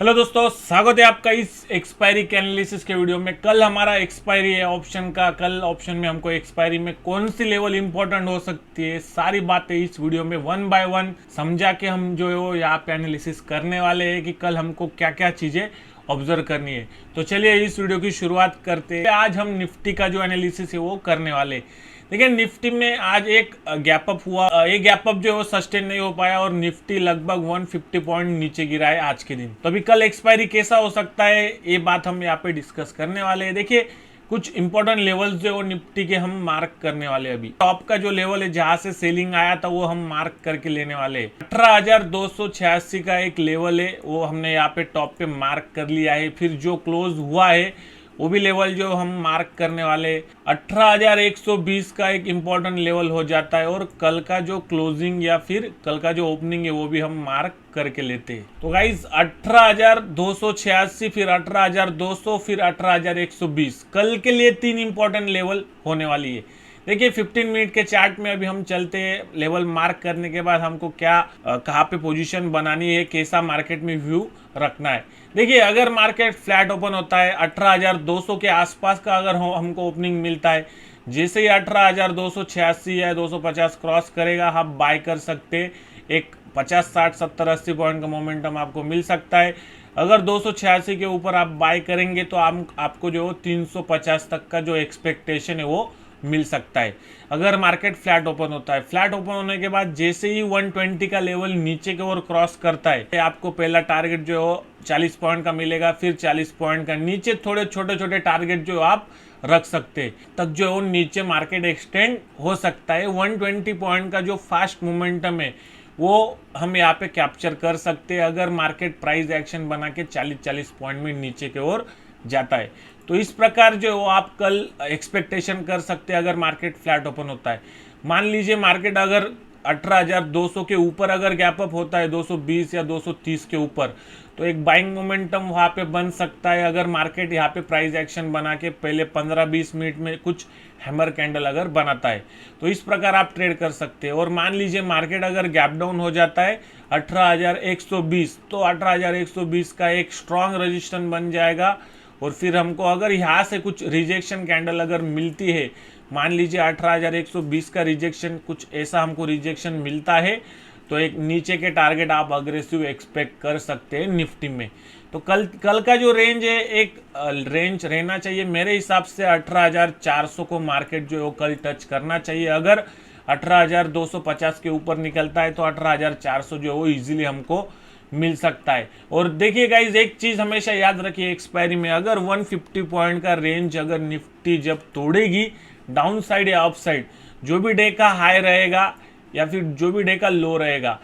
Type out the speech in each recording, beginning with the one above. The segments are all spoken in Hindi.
हेलो दोस्तों, स्वागत है आपका इस एक्सपायरी के एनालिसिस के वीडियो में। कल हमारा एक्सपायरी है ऑप्शन का। कल ऑप्शन में हमको एक्सपायरी में कौन सी लेवल इंपॉर्टेंट हो सकती है, सारी बातें इस वीडियो में वन बाय वन समझा के हम जो है वो यहाँ पे एनालिसिस करने वाले हैं कि कल हमको क्या क्या चीज़ें ऑब्जर्व करनी है। तो चलिए इस वीडियो की शुरुआत करते हैं। आज हम निफ्टी का जो एनालिसिस है वो करने वाले। देखिए निफ्टी में आज एक गैप अप हुआ। ये गैप अप जो है वो सस्टेन नहीं हो पाया और निफ्टी लगभग 150 पॉइंट नीचे गिरा है आज के दिन। तो अभी कल एक्सपायरी कैसा हो सकता है ये बात हम यहाँ पे डिस्कस करने वाले हैं। देखिए कुछ इंपॉर्टेंट लेवल्स जो है वो निफ्टी के हम मार्क करने वाले हैं। अभी टॉप का जो लेवल है जहां से सेलिंग आया था वो हम मार्क करके लेने वाले हैं। 18,286 का एक लेवल है, वो हमने यहाँ पे टॉप पे मार्क कर लिया है। फिर जो क्लोज हुआ है वो भी लेवल जो हम मार्क करने वाले। 18,120 का एक इम्पॉर्टेंट लेवल हो जाता है और कल का जो क्लोजिंग या फिर कल का जो ओपनिंग है वो भी हम मार्क करके लेते हैं। तो गाइस 18,286, फिर 18,200, फिर 18,120 कल के लिए तीन इंपॉर्टेंट लेवल होने वाली है। देखिए 15 मिनट के चार्ट में अभी हम चलते हैं। लेवल मार्क करने के बाद हमको क्या कहाँ पे पोजीशन बनानी है, कैसा मार्केट में व्यू रखना है। देखिए अगर मार्केट फ्लैट ओपन होता है 18,200 के आसपास का अगर हमको ओपनिंग मिलता है, जैसे ही 18,286 या 250 क्रॉस करेगा आप बाय कर सकते हैं। एक 50, 60, 70, 80 पॉइंट का मोमेंटम आपको मिल सकता है। अगर 286 के ऊपर आप बाय करेंगे तो आपको जो 350 तक का जो एक्सपेक्टेशन है वो मिल सकता है अगर मार्केट फ्लैट ओपन होता है। फ्लैट ओपन होने के बाद जैसे ही 120 का लेवल नीचे की ओर क्रॉस करता है आपको पहला टारगेट जो 40 पॉइंट का मिलेगा, फिर 40 पॉइंट का। नीचे थोड़े छोटे छोटे टारगेट जो आप रख सकते हैं तक जो नीचे मार्केट एक्सटेंड हो सकता है। 120 पॉइंट का जो फास्ट मोमेंटम है वो हम यहाँ पे कैप्चर कर सकते हैं अगर मार्केट प्राइस एक्शन बना के 40-40 पॉइंट में नीचे की ओर जाता है। तो इस प्रकार जो आप कल एक्सपेक्टेशन कर सकते हैं अगर मार्केट फ्लैट ओपन होता है। मान लीजिए मार्केट अगर 18,200 के ऊपर अगर गैप अप होता है 220 या 230 के ऊपर, तो एक बाइंग मोमेंटम वहाँ पे बन सकता है अगर मार्केट यहाँ पे प्राइस एक्शन बना के पहले 15-20 मिनट में कुछ हैमर कैंडल अगर बनाता है तो इस प्रकार आप ट्रेड कर सकते हैं। और मान लीजिए मार्केट अगर गैप डाउन हो जाता है 18,120, तो 18,120 का एक स्ट्रॉन्ग रजिस्टेंस बन जाएगा। और फिर हमको अगर यहाँ से कुछ रिजेक्शन कैंडल अगर मिलती है, मान लीजिए 18,120 का रिजेक्शन, कुछ ऐसा हमको रिजेक्शन मिलता है तो एक नीचे के टारगेट आप अग्रेसिव एक्सपेक्ट कर सकते हैं निफ्टी में। तो कल का जो रेंज है एक रेंज रहना चाहिए मेरे हिसाब से 18,400 को मार्केट जो है कल टच करना चाहिए। अगर 18,250 के ऊपर निकलता है तो 18,400 जो है वो इजीली हमको मिल सकता है। और देखिए गाइज एक चीज हमेशा याद रखिए, एक्सपायरी में अगर 150 पॉइंट का रेंज अगर निफ्टी जब तोड़ेगी, डाउन साइड या अप साइड, जो भी डे का हाई रहेगा या फिर जो भी डे का लो रहेगा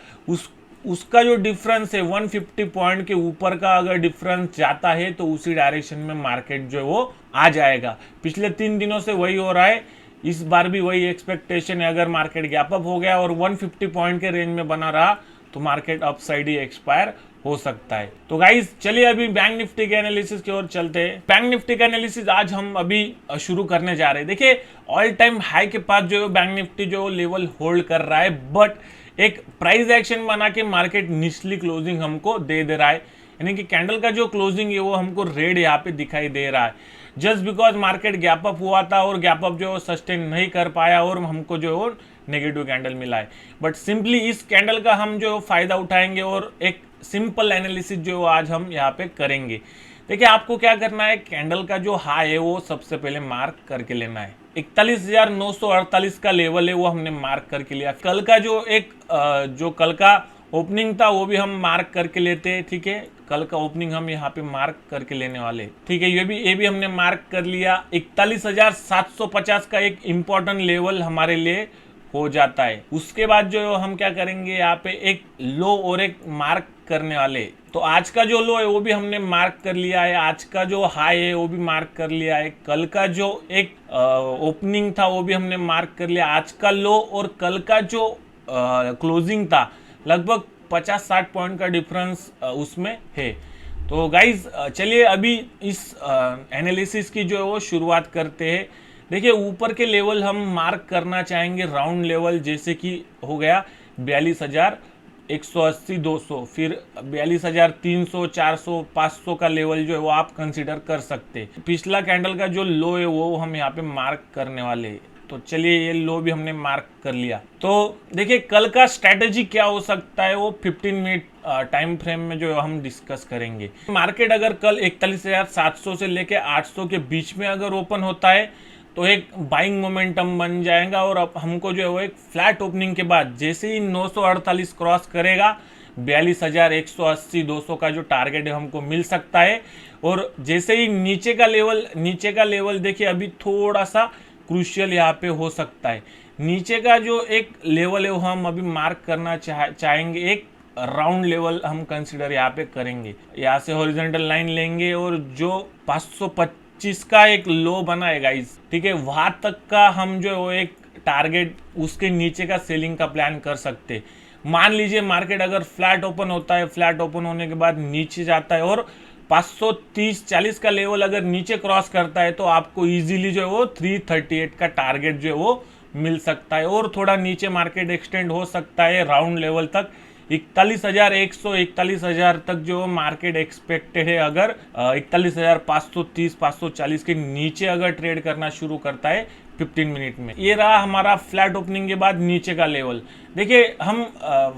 उसका जो डिफरेंस है 150 पॉइंट के ऊपर का अगर डिफरेंस जाता है तो उसी डायरेक्शन में मार्केट जो है वो आ जाएगा। पिछले 3 दिनों से वही हो रहा है, इस बार भी वही एक्सपेक्टेशन है। अगर मार्केट गैप अप हो गया और 150 पॉइंट के रेंज में बना रहा तो मार्केट अपसाइड ही एक्सपायर हो सकता है। तो गाइज चलिए अभी बैंक निफ्टी के एनालिसिस की ओर चलते हैं। बैंक निफ्टी का एनालिसिस आज हम अभी शुरू करने जा रहे हैं। देखिए ऑल टाइम हाई के पास जो बैंक निफ्टी जो लेवल होल्ड कर रहा है, बट एक प्राइस एक्शन बना के मार्केट निचली क्लोजिंग हमको दे रहा है, यानी कि कैंडल का जो क्लोजिंग है वो हमको रेड यहाँ पे दिखाई दे रहा है। Just because market gap up हुआ था और गैप अप जो सस्टेन नहीं कर पाया और हमको जो नेगेटिव कैंडल मिला है। बट सिंपली इस कैंडल का हम जो फायदा उठाएंगे और एक सिंपल एनालिसिस जो आज हम यहाँ पे करेंगे। देखिए आपको क्या करना है, कैंडल का जो हाई है वो सबसे पहले मार्क करके लेना है। 41,948 का लेवल है वो हमने मार्क करके लिया। कल का जो कल का ओपनिंग था वो भी हम मार्क करके लेते हैं, ठीक है। कल का ओपनिंग हम यहाँ पे मार्क करके लेने वाले, ठीक है। ये भी हमने मार्क कर लिया। 41,750 का एक इम्पॉर्टेंट लेवल हमारे लिए हो जाता है। उसके बाद जो हम क्या करेंगे, यहाँ पे एक लो और एक मार्क करने वाले। तो आज का जो लो है वो भी हमने मार्क कर लिया है, आज का जो हाई है वो भी मार्क कर लिया है, कल का जो एक ओपनिंग था वो भी हमने मार्क कर लिया। आज का लो और कल का जो क्लोजिंग था लगभग 50-60 पॉइंट का डिफरेंस उसमें है। तो गाइज चलिए अभी इस एनालिसिस की जो है वो शुरुआत करते हैं। देखिए ऊपर के लेवल हम मार्क करना चाहेंगे राउंड लेवल, जैसे कि हो गया 42,000 180 200, फिर 42,300 400 500 का लेवल जो है वो आप कंसीडर कर सकते। पिछला कैंडल का जो लो है वो हम यहाँ पे मार्क करने वाले हैं। तो चलिए ये लो भी हमने मार्क कर लिया। तो देखिए कल का स्ट्रैटेजी क्या हो सकता है वो 15 मिनट टाइम फ्रेम में जो हम डिस्कस करेंगे। मार्केट अगर कल 41,700 से लेके 800 के बीच में अगर ओपन होता है तो एक बाइंग मोमेंटम बन जाएगा, और अब हमको जो है वो एक फ्लैट ओपनिंग के बाद जैसे ही 948 क्रॉस करेगा 42,180 200 का जो टारगेट है हमको मिल सकता है। और जैसे ही नीचे का लेवल देखिए अभी थोड़ा सा क्रूशियल यहाँ पे हो सकता है। नीचे का जो एक लेवल है वो हम अभी मार्क करना चाहेंगे, एक राउंड लेवल हम कंसिडर यहाँ पे करेंगे। यहाँ से हॉरिजॉन्टल लाइन लेंगे और जो 525 का एक लो बना है गाइस, ठीक है, वहां तक का हम जो है वो एक टारगेट उसके नीचे का सेलिंग का प्लान कर सकते। मान लीजिए मार्केट अगर फ्लैट ओपन होता है, फ्लैट ओपन होने के बाद नीचे जाता है और 530-40 का लेवल अगर नीचे क्रॉस करता है तो आपको इजीली जो है वो 338 का टारगेट जो है वो मिल सकता है, और थोड़ा नीचे मार्केट एक्सटेंड हो सकता है राउंड लेवल तक 41,100 41,000 तक जो मार्केट एक्सपेक्टेड है। अगर 41,530 540 के नीचे अगर ट्रेड करना शुरू करता है 15 मिनट में। ये रहा हमारा फ्लैट ओपनिंग के बाद नीचे का लेवल। देखिए हम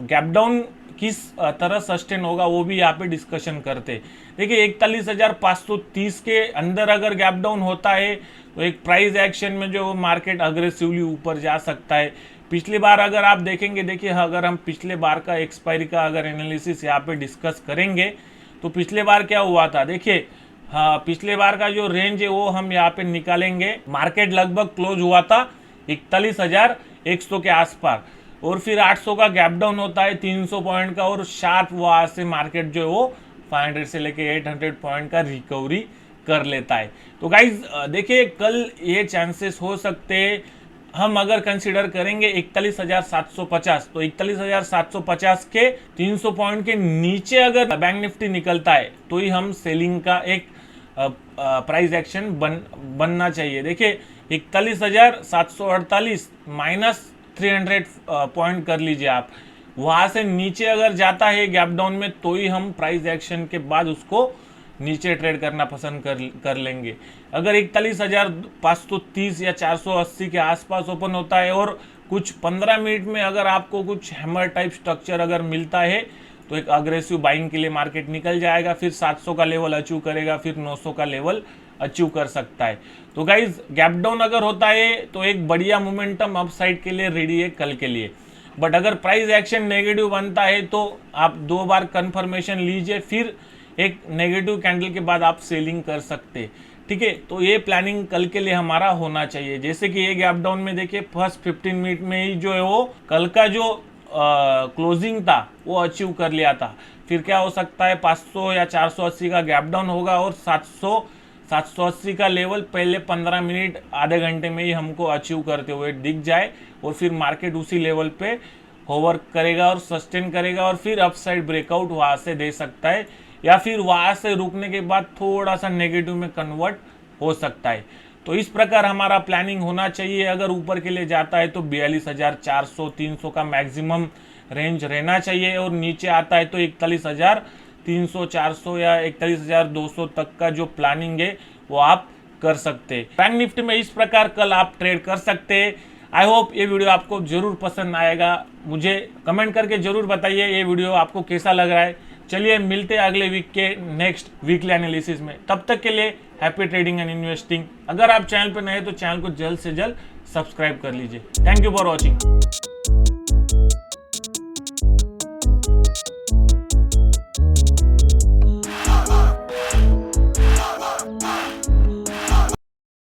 गैप डाउन किस तरह सस्टेन होगा वो भी यहाँ पे डिस्कशन करते। देखिए 41,530 के अंदर अगर गैप डाउन होता है तो एक प्राइस एक्शन में जो मार्केट अग्रेसिवली ऊपर जा सकता है। पिछली बार अगर आप देखेंगे, देखिए अगर हम पिछले बार का एक्सपायरी का अगर एनालिसिस यहाँ पे डिस्कस करेंगे तो पिछले बार क्या हुआ था, देखिए हाँ पिछले बार का जो रेंज है वो हम यहाँ पे निकालेंगे। मार्केट लगभग क्लोज हुआ था 41,100 के आसपास, और फिर 800 का गैप डाउन होता है 300 पॉइंट का, और शार्प वहाँ से मार्केट जो है वो 500 से लेके 800 पॉइंट का रिकवरी कर लेता है। तो गाइज देखिए कल ये चांसेस हो सकते हैं। हम अगर कंसीडर करेंगे 41,750, तो 41,750 के 300 पॉइंट के नीचे अगर बैंक निफ्टी निकलता है तो ही हम सेलिंग का एक प्राइस एक्शन बनना चाहिए। देखिए 41,748 माइनस 300 पॉइंट कर लीजिए आप, वहां से नीचे अगर जाता है गैप डाउन में तो ही हम प्राइस एक्शन के बाद उसको नीचे ट्रेड करना पसंद कर लेंगे। अगर 41,530 या 480 के आसपास ओपन होता है और कुछ 15 मिनट में अगर आपको कुछ हैमर टाइप स्ट्रक्चर अगर मिलता है तो एक अग्रेसिव बाइंग के लिए मार्केट निकल जाएगा, फिर 700 का लेवल अचीव करेगा, फिर 900 का लेवल अचीव कर सकता है। तो गाइज गैप डाउन अगर होता है तो एक बढ़िया मोमेंटम अपसाइड के लिए रेडी है कल के लिए। बट अगर प्राइस एक्शन नेगेटिव बनता है तो आप 2 बार कंफर्मेशन लीजिए, फिर एक नेगेटिव कैंडल के बाद आप सेलिंग कर सकते, ठीक है। तो ये प्लानिंग कल के लिए हमारा होना चाहिए। जैसे कि ये गैप डाउन में देखिए फर्स्ट 15 मिनट में ही जो है वो कल का जो क्लोजिंग था वो अचीव कर लिया था। फिर क्या हो सकता है 500 या 480 का गैप डाउन होगा और 780 का लेवल पहले 15 मिनट आधे घंटे में ही हमको अचीव करते हुए दिख जाए, और फिर मार्केट उसी लेवल पे होवर करेगा और सस्टेन करेगा, और फिर अपसाइड ब्रेकआउट वहाँ से दे सकता है, या फिर वहाँ से रुकने के बाद थोड़ा सा नेगेटिव में कन्वर्ट हो सकता है। तो इस प्रकार हमारा प्लानिंग होना चाहिए। अगर ऊपर के लिए जाता है तो 42,400 300 का मैक्सिमम रेंज रहना चाहिए, और नीचे आता है तो 41,300 400 या 41,200 तक का जो प्लानिंग है वो आप कर सकते हैं। बैंक निफ्टी में इस प्रकार कल आप ट्रेड कर सकते हैं। आई होप ये वीडियो आपको जरूर पसंद आएगा। मुझे कमेंट करके जरूर बताइए ये वीडियो आपको कैसा लग रहा है। चलिए मिलते हैं अगले वीक के नेक्स्ट वीकली एनालिसिस में। तब तक के लिए हैप्पी ट्रेडिंग एंड इन्वेस्टिंग। अगर आप चैनल पर नए हैं तो चैनल को जल्द से जल्द सब्सक्राइब कर लीजिए। Thank you for watching.